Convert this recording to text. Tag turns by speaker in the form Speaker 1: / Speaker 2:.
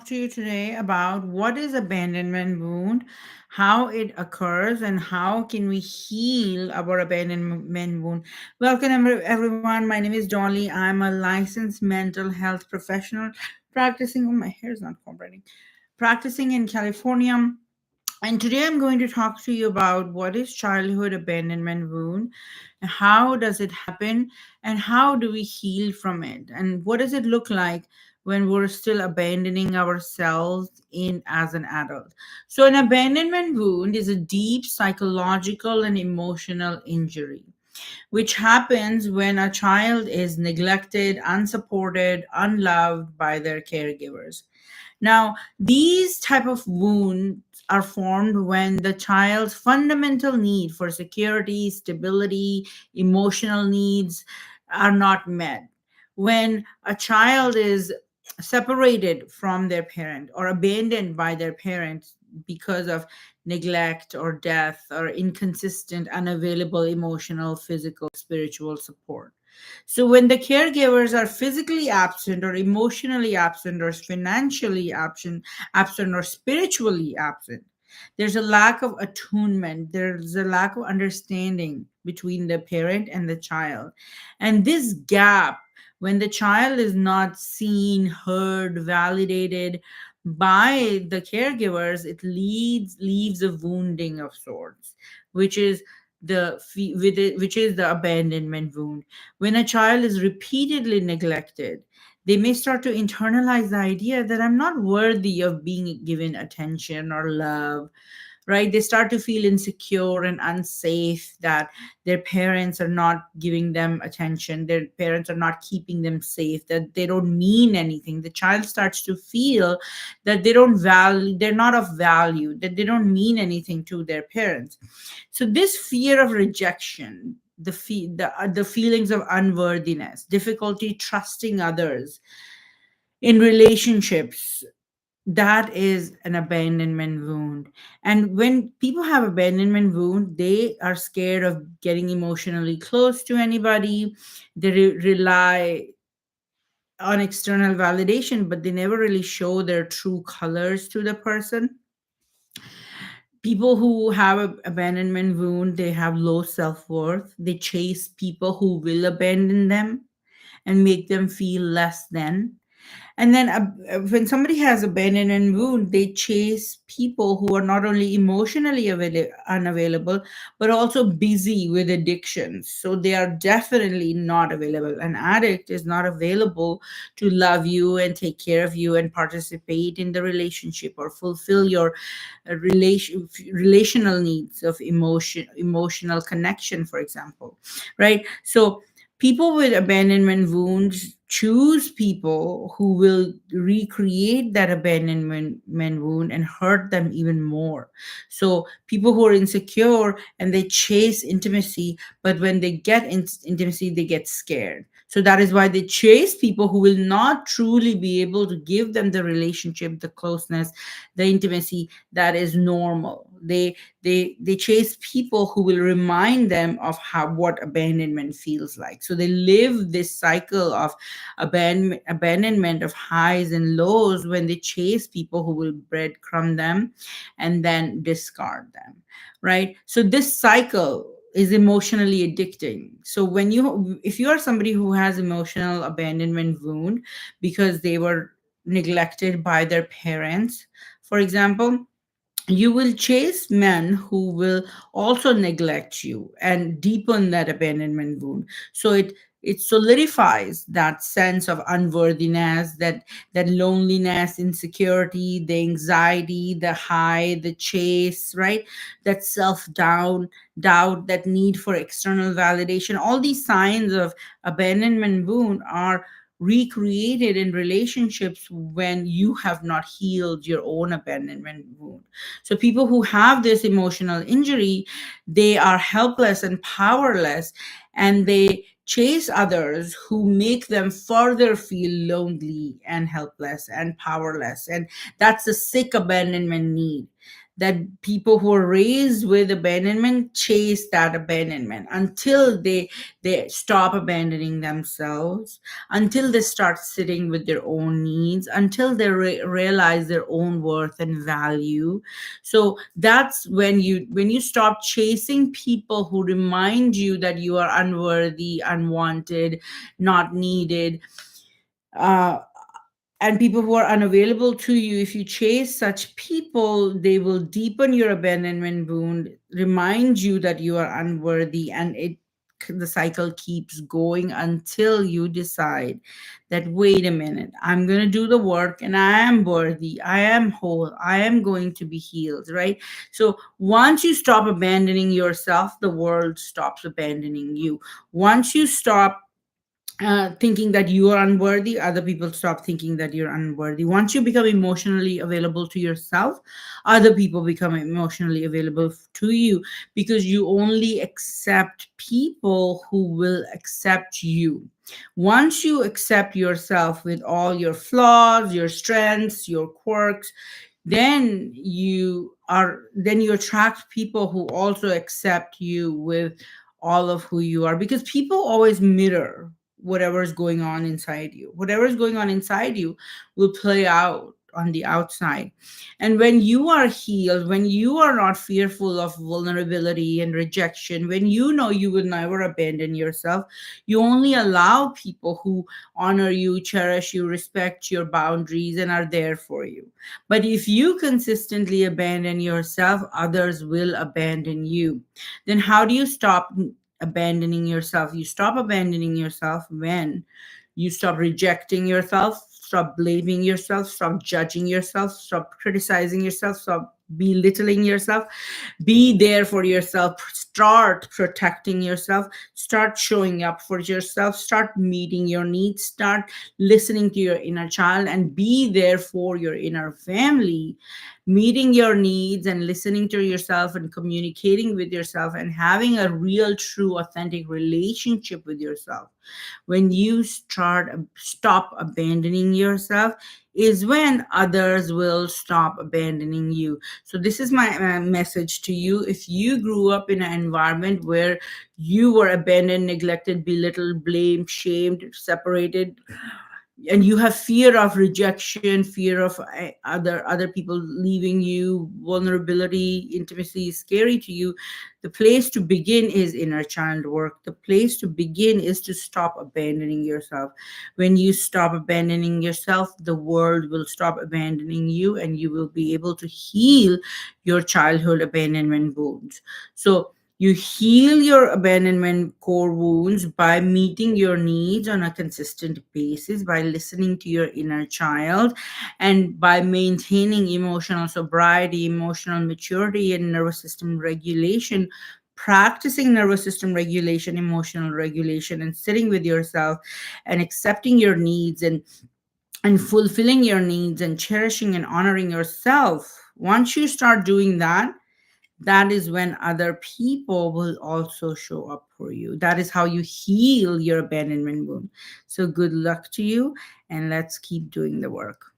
Speaker 1: talk to you today about what is abandonment wound, how it occurs, and how can we heal our abandonment wound. Welcome, everyone. My name is Dolly. I'm a licensed mental health professional practicing. Oh, my hair is not cooperating. Practicing in California. And today I'm going to talk to you about what is childhood abandonment wound, how does it happen, and how do we heal from it, and what does it look like when we're still abandoning ourselves in as an adult. So an abandonment wound is a deep psychological and emotional injury which happens when a child is neglected, unsupported, unloved by their caregivers. Now, these type of wounds are formed when the child's fundamental need for security, stability, emotional needs are not met. When a child is separated from their parent or abandoned by their parents because of neglect or death or inconsistent, unavailable emotional, physical, spiritual support. So when the caregivers are physically absent or emotionally absent or financially absent or spiritually absent, there's a lack of attunement, there's a lack of understanding between the parent and the child. And this gap, when the child is not seen, heard, validated by the caregivers, it leaves a wounding of sorts, which is which is the abandonment wound. When a child is repeatedly neglected, they may start to internalize the idea that I'm not worthy of being given attention or love, right? They start to feel insecure and unsafe, that their parents are not giving them attention, their parents are not keeping them safe, that they don't mean anything. The child starts to feel that they're not of value, that they don't mean anything to their parents. So this fear of rejection, the feelings of unworthiness, difficulty trusting others in relationships, that is an abandonment wound. And when people have abandonment wound, they are scared of getting emotionally close to anybody. They rely on external validation, but they never really show their true colors to the person. People who have a abandonment wound, they have low self-worth. They chase people who will abandon them and make them feel less than. And then when somebody has abandonment wound, they chase people who are not only emotionally unavailable, but also busy with addictions. So they are definitely not available. An addict is not available to love you and take care of you and participate in the relationship or fulfill your relational needs of emotional connection, for example, right? So people with abandonment wounds choose people who will recreate that abandonment wound and hurt them even more. So people who are insecure and they chase intimacy, but when they get intimacy, they get scared. So that is why they chase people who will not truly be able to give them the relationship, the closeness, the intimacy that is normal. They chase people who will remind them of how what abandonment feels like. So they live this cycle of abandonment of highs and lows when they chase people who will breadcrumb them and then discard them, right? So this cycle is emotionally addicting. So if you are somebody who has emotional abandonment wound because they were neglected by their parents, for example, you will chase men who will also neglect you and deepen that abandonment wound. So it solidifies that sense of unworthiness, that loneliness, insecurity, the anxiety, the high, the chase, right? That doubt, that need for external validation. All these signs of abandonment wound are recreated in relationships when you have not healed your own abandonment wound. So people who have this emotional injury, they are helpless and powerless, and they chase others who make them further feel lonely and helpless and powerless. And that's the sick abandonment need. that people who are raised with abandonment chase that abandonment until they stop abandoning themselves, until they start sitting with their own needs, until they realize their own worth and value. So that's when you stop chasing people who remind you that you are unworthy, unwanted, not needed, uh, and people who are unavailable to you. If you chase such people, they will deepen your abandonment wound, remind you that you are unworthy, and the cycle keeps going until you decide that, wait a minute, I'm going to do the work and I am worthy, I am whole, I am going to be healed, right? So once you stop abandoning yourself, the world stops abandoning you. Once you stop thinking that you are unworthy, other people stop thinking that you're unworthy. Once you become emotionally available to yourself, other people become emotionally available to you, because you only accept people who will accept you. Once you accept yourself with all your flaws, your strengths, your quirks, then you attract people who also accept you with all of who you are, because people always mirror whatever is going on inside you. Whatever is going on inside you will play out on the outside. And when you are healed, when you are not fearful of vulnerability and rejection, when you know you will never abandon yourself, you only allow people who honor you, cherish you, respect your boundaries, and are there for you. But if you consistently abandon yourself, others will abandon you. Then how do you stop abandoning yourself? You stop abandoning yourself when you stop rejecting yourself, stop blaming yourself, stop judging yourself, stop criticizing yourself, stop belittling yourself. Be there for yourself. Start protecting yourself. Start showing up for yourself. Start meeting your needs. Start listening to your inner child and be there for your inner family. Meeting your needs and listening to yourself and communicating with yourself and having a real, true, authentic relationship with yourself. When you stop abandoning yourself, is when others will stop abandoning you. So this is my message to you. If you grew up in an environment where you were abandoned, neglected, belittled, blamed, shamed, separated, and you have fear of rejection, fear of other people leaving you, vulnerability, intimacy is scary to you, the place to begin is inner child work. The place to begin is to stop abandoning yourself. When you stop abandoning yourself, the world will stop abandoning you, and you will be able to heal your childhood abandonment wounds. So you heal your abandonment core wounds by meeting your needs on a consistent basis, by listening to your inner child, and by maintaining emotional sobriety, emotional maturity, and nervous system regulation. Practicing nervous system regulation, emotional regulation, and sitting with yourself and accepting your needs, and fulfilling your needs, and cherishing and honoring yourself. Once you start doing that, that is when other people will also show up for you. That is how you heal your abandonment wound. So, good luck to you, and let's keep doing the work.